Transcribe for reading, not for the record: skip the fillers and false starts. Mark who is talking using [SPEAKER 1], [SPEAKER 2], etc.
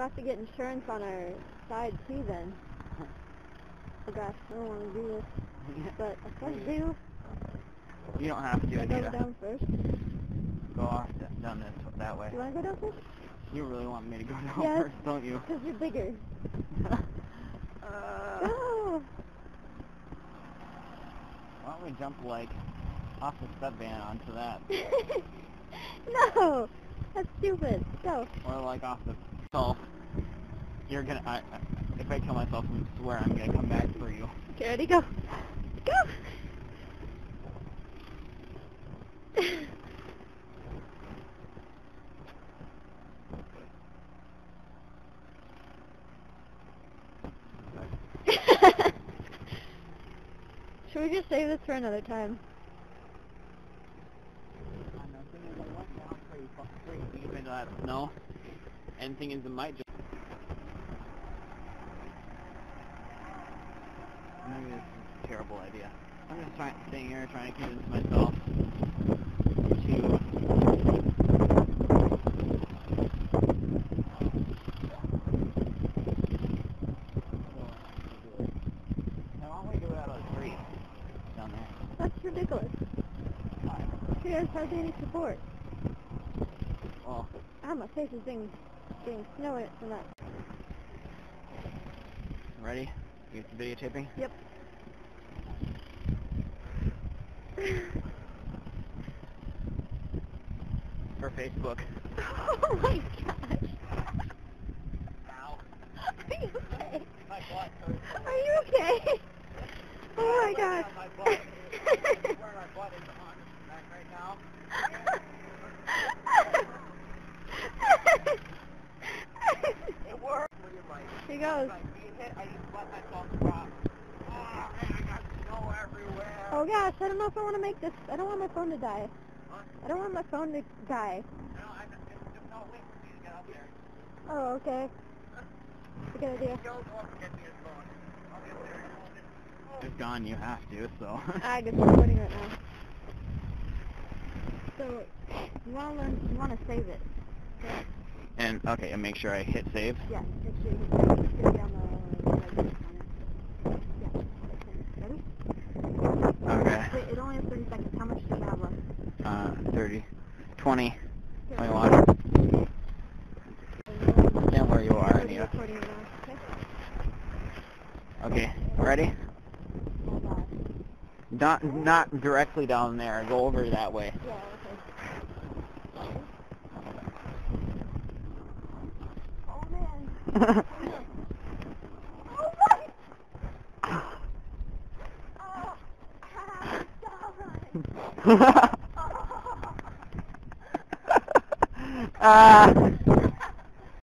[SPEAKER 1] We'll have to get insurance on our side too then. Oh gosh, I don't want to do this, but I could do.
[SPEAKER 2] You don't have to,
[SPEAKER 1] Should I go
[SPEAKER 2] Anita.
[SPEAKER 1] down first?
[SPEAKER 2] Go off down that way.
[SPEAKER 1] You want to go down first?
[SPEAKER 2] You really want me to go down
[SPEAKER 1] Yes,
[SPEAKER 2] first, don't you?
[SPEAKER 1] because you're bigger.
[SPEAKER 2] Why don't we jump like off the step van onto that?
[SPEAKER 1] No! That's stupid. Go.
[SPEAKER 2] Or like off the self. You're gonna, if I kill myself, I swear I'm gonna come back for you.
[SPEAKER 1] Okay, ready? Go. Go! Should we just save this for another time?
[SPEAKER 2] I know, thing is, I went down pretty deep into that snow, and thing is, it might just... Maybe this is a terrible idea. I'm just sitting here trying to convince myself to... Why don't we do it out of the tree down there?
[SPEAKER 1] That's ridiculous. You guys hardly any support.
[SPEAKER 2] Well,
[SPEAKER 1] My face is getting snowy from that.
[SPEAKER 2] ready? You get the videotaping?
[SPEAKER 1] Yep.
[SPEAKER 2] For Facebook.
[SPEAKER 1] Oh my gosh.
[SPEAKER 2] Ow.
[SPEAKER 1] Are you okay?
[SPEAKER 2] My butt hurts.
[SPEAKER 1] Are you okay? Oh my gosh.
[SPEAKER 2] My butt. Where my butt is on back right now. It worked.
[SPEAKER 1] Here goes.
[SPEAKER 2] I just let myself drop. Oh man, I got snow everywhere.
[SPEAKER 1] Oh gosh, I don't know if I want to make this. I don't want my phone to die.
[SPEAKER 2] Huh?
[SPEAKER 1] I don't want my phone to die.
[SPEAKER 2] No, there's no way for me to get up there.
[SPEAKER 1] Oh, okay. That's a good idea.
[SPEAKER 2] Go up and get me his phone. I'll get there. It's gone, you have to, so.
[SPEAKER 1] I guess I'm recording right now. So, you want to save it. Okay?
[SPEAKER 2] And, okay, and make sure I hit save.
[SPEAKER 1] Yeah, make sure you hit it down the yeah. Ready?
[SPEAKER 2] Okay.
[SPEAKER 1] Wait, it only has 30 seconds. How much do you have left?
[SPEAKER 2] 30. 20.
[SPEAKER 1] Okay.
[SPEAKER 2] 21. Stand where you are,
[SPEAKER 1] Already
[SPEAKER 2] Anita.
[SPEAKER 1] recording it now, okay?
[SPEAKER 2] Okay, ready?
[SPEAKER 1] Oh gosh.
[SPEAKER 2] Not directly down there. Go over that way.
[SPEAKER 1] Yeah, okay. Oh man. Oh my! Oh, stop.
[SPEAKER 2] Ah.